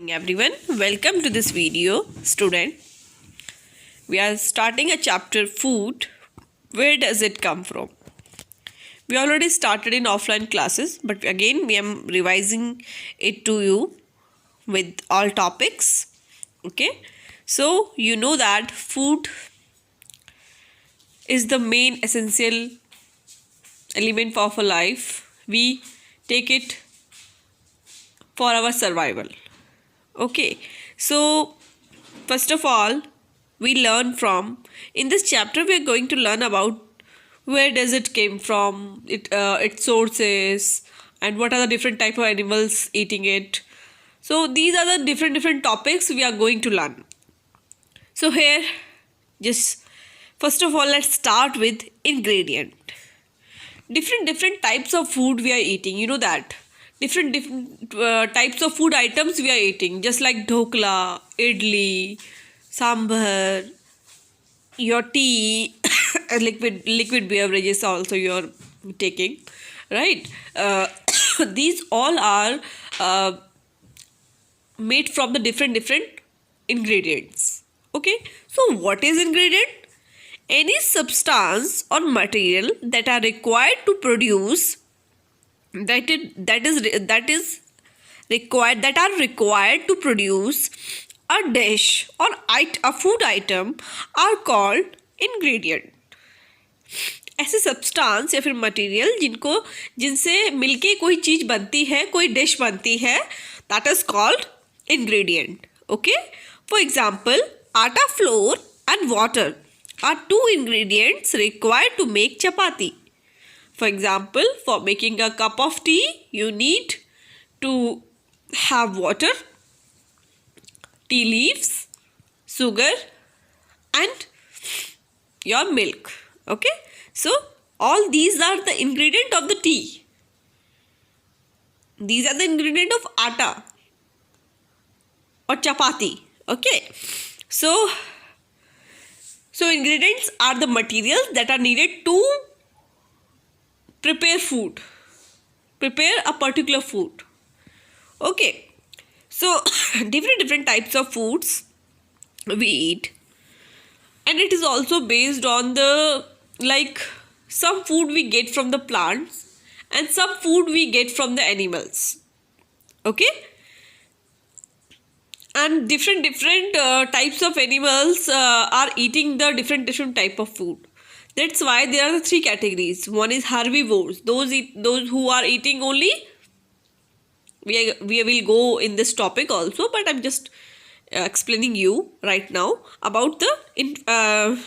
Everyone, welcome to this video. Student, we are starting a chapter food. Where does it come from? We already started in offline classes, but again we am revising it to you with all topics. Okay, so you know that food is the main essential element of our life. We take it for our survival. Okay, so first of all, we learn from in this chapter we are going to learn about where does it came from, its sources, and what are the different type of animals eating it. So these are the different topics we are going to learn. So here, just first of all, let's start with ingredient. Different types of food we are eating. You know that different types of food items we are eating, just like dhokla, idli, sambar, your tea, liquid beverages also you're taking, right? These all are made from the different ingredients. Okay, so what is ingredient? Any substance or material that are required to produce that is required that are required to produce a dish or a food item are called ingredient. ऐसे substance या फिर material जिनसे मिलके कोई चीज बनती है, कोई डिश बनती है, that is called ingredient. Okay, for example, atta flour and water are two ingredients required to make chapati. For example, for making a cup of tea, you need to have water, tea leaves, sugar, and your milk. Okay, so all these are the ingredient of the tea. These are the ingredient of atta or chapati. Okay, so ingredients are the materials that are needed to prepare a particular food. Okay, so different types of foods we eat, and it is also based on the, like, some food we get from the plants and some food we get from the animals. Okay, and different types of animals are eating the different type of food. That's why there are three categories. One is herbivores, those who are eating only. We will go in this topic also, but I'm just explaining you right now about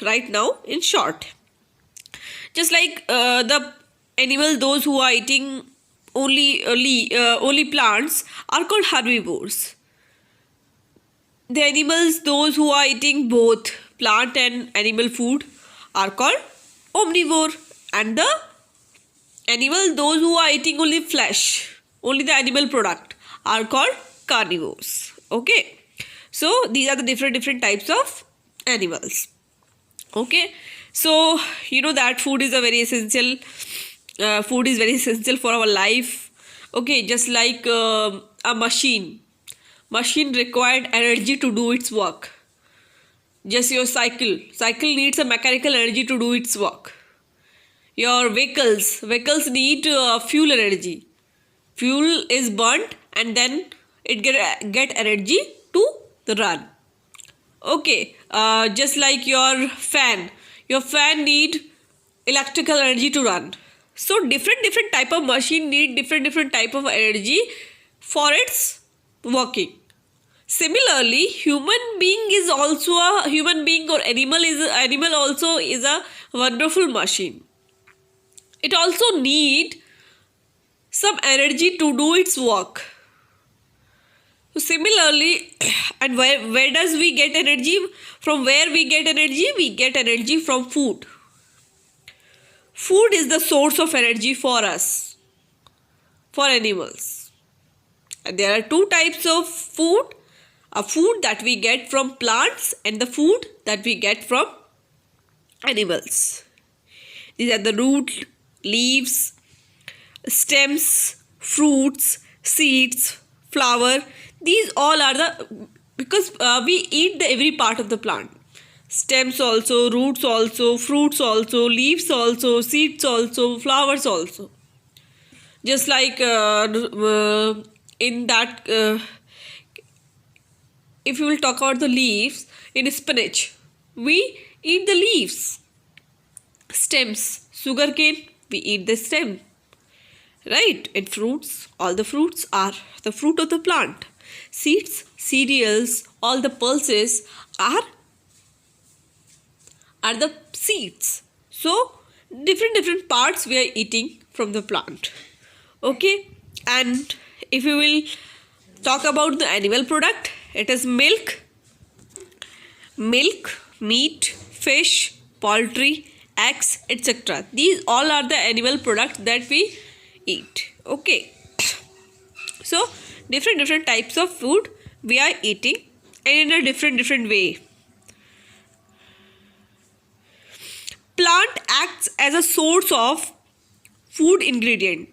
right now in short. Just like the animal, those who are eating only plants are called herbivores. The animals, those who are eating both plant and animal food, are called omnivore, and the animal, those who are eating only flesh, only the animal product, are called carnivores. Okay, so these are the different types of animals. Okay, so you know that food is very essential for our life. Okay, just like a machine required energy to do its work. Just your cycle needs a mechanical energy to do its work. Your vehicles need fuel energy. Fuel is burnt and then it get energy to run. Okay, just like your fan need electrical energy to run. So different type of machine need different type of energy for its working. Similarly, human being or animal also is a wonderful machine. It also need some energy to do its work. So similarly, and where does we get energy? From where we get energy? We get energy from food. Food is the source of energy for us, for animals. And there are two types of food. A food that we get from plants and the food that we get from animals. These are the root, leaves, stems, fruits, seeds, flower. These all are the, because we eat the every part of the plant. Stems also, roots also, fruits also, leaves also, seeds also, flowers also. Just like in that, if you will talk about the leaves, in spinach, we eat the leaves. Stems, sugarcane, we eat the stem. Right? In fruits, all the fruits are the fruit of the plant. Seeds, cereals, all the pulses are the seeds. So different parts we are eating from the plant. Okay, and if we will talk about the animal product, it is milk, meat, fish, poultry, eggs, etc. These all are the animal products that we eat. Okay, so different types of food we are eating, and in a different way. Plant acts as a source of food ingredient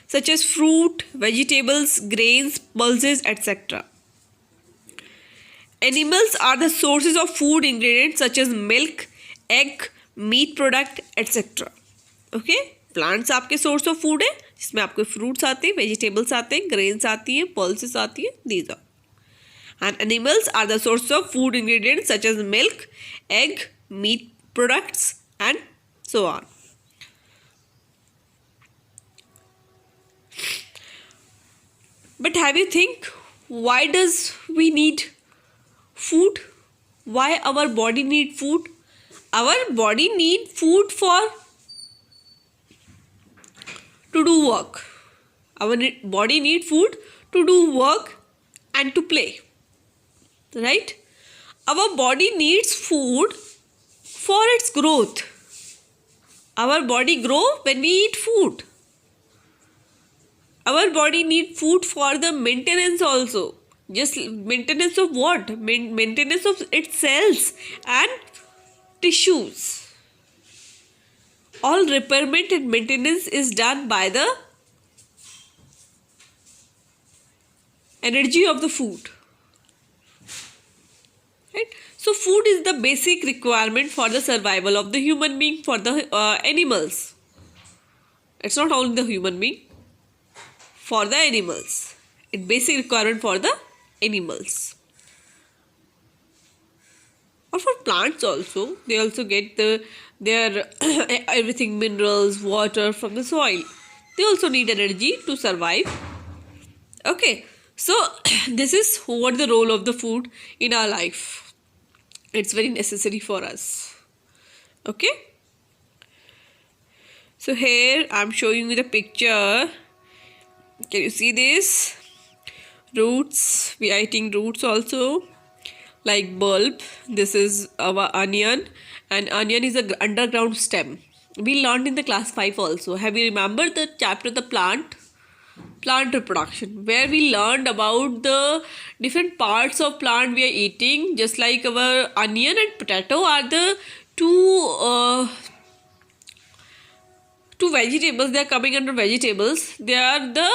such as fruit, vegetables, grains, pulses, etc. Animals are the sources of food ingredients such as milk, egg, meat product, etc. Okay, plants आपके source of food है, जिसमें आपके fruits आते हैं, vegetables आते हैं, grains आती हैं, पल्सेस आती हैं, these are. And animals are the source of food ingredients such as milk, egg, meat products, and so on. But have you think, why does we need food? Why our body need food? Our body need food for to do work. Our body need food to do work and to play. Right? Our body needs food for its growth. Our body grow when we eat food. Our body need food for the maintenance also. Just maintenance of what? Maintenance of its cells and tissues. All repairment and maintenance is done by the energy of the food. Right? So food is the basic requirement for the survival of the human being, for the animals. It's not only the human being, for the animals. It's basic requirement for the animals. Or for plants also, they also get their everything, minerals, water from the soil. They also need energy to survive. Okay, so this is what the role of the food in our life. It's very necessary for us. Okay, so here I'm showing you the picture. Can you see this? Roots, we are eating roots also, like bulb. This is our onion, and onion is a underground stem. We learned in the class 5 also. Have you remembered the chapter the plant reproduction, where we learned about the different parts of plant we are eating? Just like our onion and potato are the two vegetables. They are coming under vegetables. They are the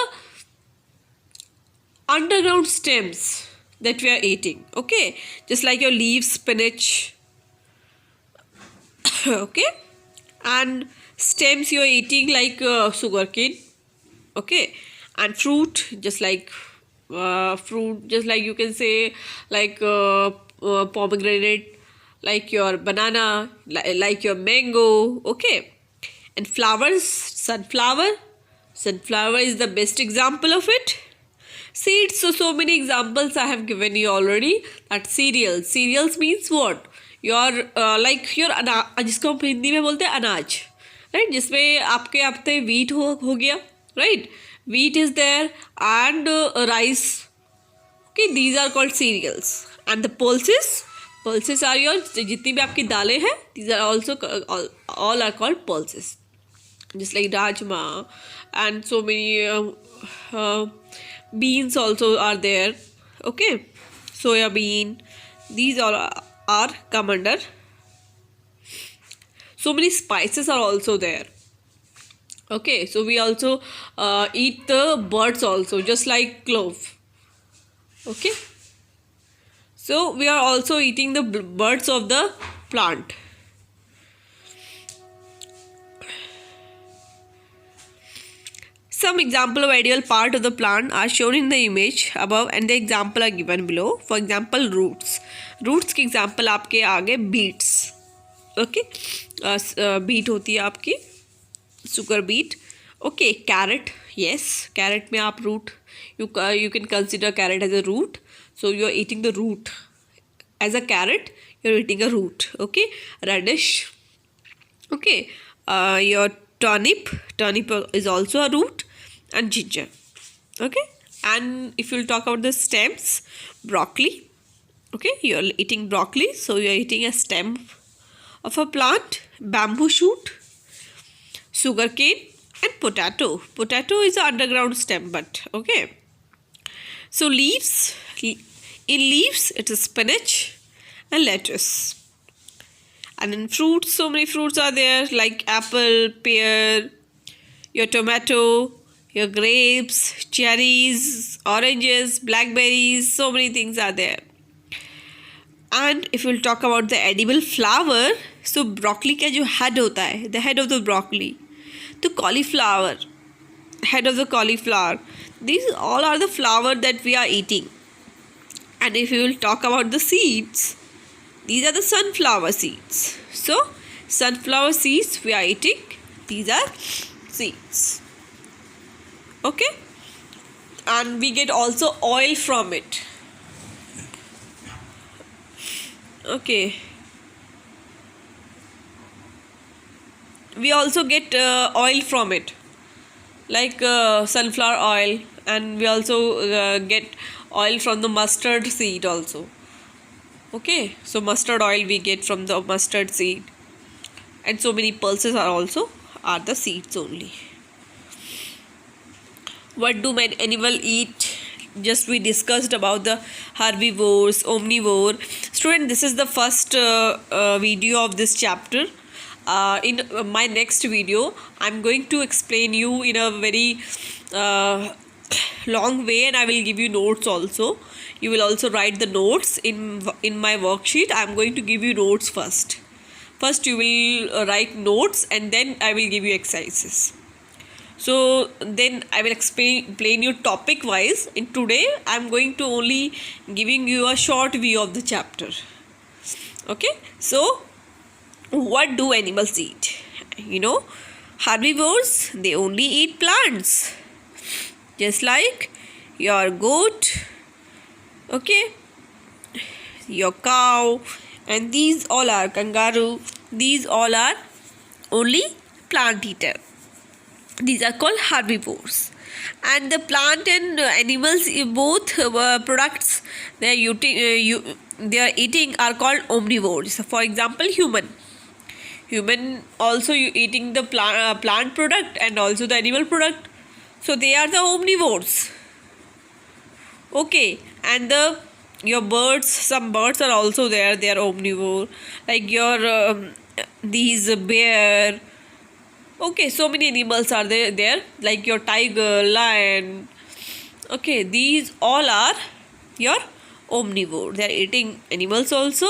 underground stems that we are eating. Okay, just like your leaves, spinach. Okay, and stems you are eating like sugarcane. Okay, and fruit, just like you can say like pomegranate, like your banana, like your mango. Okay, and flowers, sunflower is the best example of it. Seeds, so many examples I have given you already. That cereals means what? Your like your जिसको हम हिंदी में बोलते हैं अनाज, right? जिसमें आपके आपते wheat हो गया, right? Wheat is there, and rice. Okay, these are called cereals. And the pulses are your जितनी भी आपकी दालें हैं, these are also all are called pulses. Just like rajma, and so many beans also are there. Okay, soya bean, these all are come under. So many spices are also there. Okay, so we also eat the birds also, just like clove. Okay, so we are also eating the birds of the plant. Some example of edible part of the plant are shown in the image above and the example are given below. For example, roots. Roots के example आपके आगे beets. Okay, beet होती है आपकी sugar beet. Okay, carrot. Yes, carrot में आप root. You can consider carrot as a root. So you are eating the root. As a carrot, you are eating a root. Okay, radish. Okay, your turnip is also a root, and ginger. Okay, and if you'll talk about the stems, broccoli. Okay, you're eating broccoli, so you're eating a stem of a plant. Bamboo shoot, sugarcane, and potato. Potato is an underground stem, but okay. So leaves, in leaves it is spinach and lettuce. And in fruits, so many fruits are there like apple, pear, your tomato, your grapes, cherries, oranges, blackberries, so many things are there. And if we'll talk about the edible flower, so broccoli का जो head होता है, the head of the broccoli, तो cauliflower, head of the cauliflower, these all are the flower that we are eating. And if we will talk about the seeds, these are the sunflower seeds. So sunflower seeds we are eating. These are seeds. Okay, and we get also oil from it. Okay, we also get oil from it, like sunflower oil, and we also get oil from the mustard seed also. Okay, so mustard oil we get from the mustard seed, and so many pulses are also the seeds only. What do animal eat? Just we discussed about the herbivores, omnivore. Student, this is the first video of this chapter. In my next video, I'm going to explain you in a very long way, and I will give you notes also. You will also write the notes in my worksheet. I'm going to give you notes first. First you will write notes, and then I will give you exercises. So then I will explain you topic wise. In today I'm going to only giving you a short view of the chapter. Okay, so what do animals eat? You know, herbivores, they only eat plants, just like your goat, okay, your cow, and these all are kangaroo. These all are only plant eater. These are called herbivores. And the plant and animals, both products they are eating are called omnivores. For example, human also eating the plant product and also the animal product, so they are the omnivores. Okay, and your birds, some birds are also there, they are omnivore, like your these bear. Okay, so many animals are there like your tiger, lion. Okay, these all are your omnivore. They are eating animals also,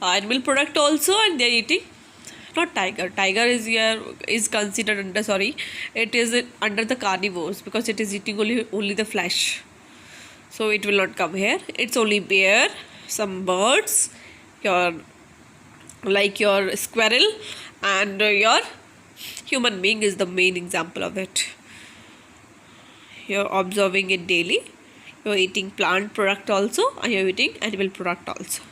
animal product also, and they are eating not tiger. Tiger is considered under, sorry, it is under the carnivores because it is eating only the flesh. So it will not come here. It's only bear, some birds, your squirrel, and your human being is the main example of it. You're observing it daily. You're eating plant product also, and you're eating animal product also.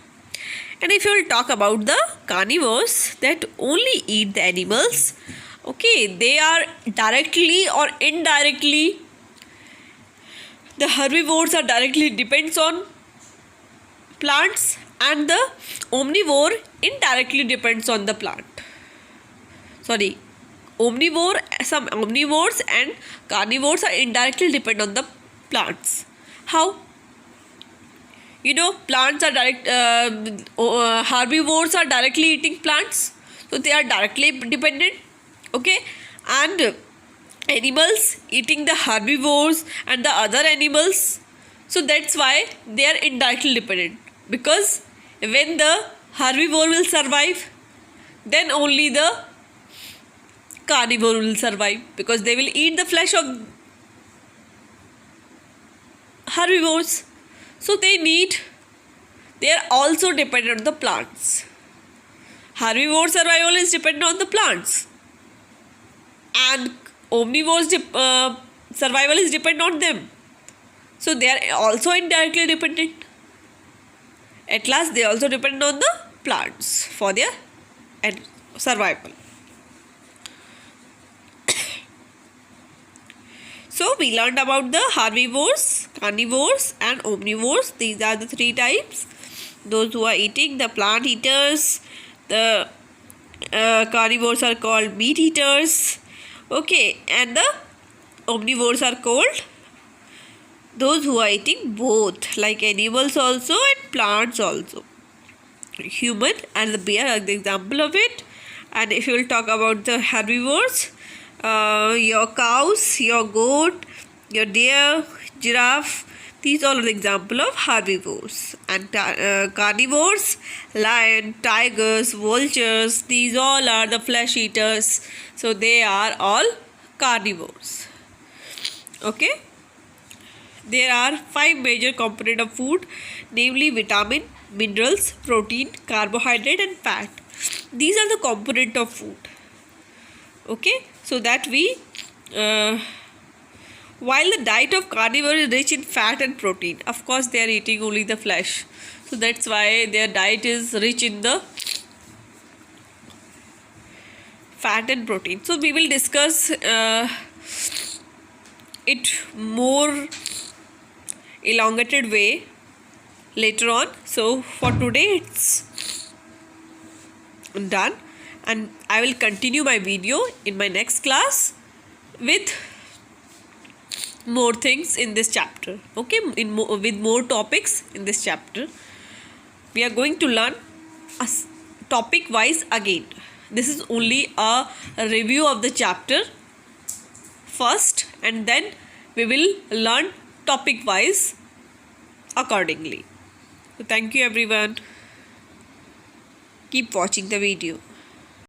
And if you will talk about the carnivores that only eat the animals, okay, they are directly or indirectly, the herbivores are directly depends on plants, and the omnivore indirectly depends on the plant. Sorry, some omnivores and carnivores are indirectly depend on the plants. How? You know, plants are herbivores are directly eating plants, so they are directly dependent. Okay, and animals eating the herbivores and the other animals, So that's why they are indirectly dependent, because when the herbivore will survive, then only the carnivore will survive, because they will eat the flesh of herbivores. So they are also dependent on the plants. Herbivore survival is dependent on the plants, and omnivores survival is dependent on them. So they are also indirectly dependent. At last, they also depend on the plants for their survival. So we learned about the herbivores, carnivores and omnivores. These are the three types. Those who are eating, the plant eaters, the carnivores are called meat eaters. Okay, and the omnivores are called those who are eating both, like animals also and plants also. Human and the bear are the example of it. And if you will talk about the herbivores, your cows, your goat, your deer, giraffe, these all are the example of herbivores. And carnivores, lion, tigers, vultures, these all are the flesh eaters. So they are all carnivores. Okay. There are 5 major components of food, namely vitamin, minerals, protein, carbohydrate and fat. These are the components of food. Okay, so that while the diet of carnivore is rich in fat and protein, of course they are eating only the flesh. So that's why their diet is rich in the fat and protein. So we will discuss it more elongated way later on. So for today it's done, and I will continue my video in my next class with more things in this chapter. Okay, with more topics in this chapter. We are going to learn a topic wise again. This is only a review of the chapter first, and then we will learn topic wise accordingly. So thank you everyone. Keep watching the video.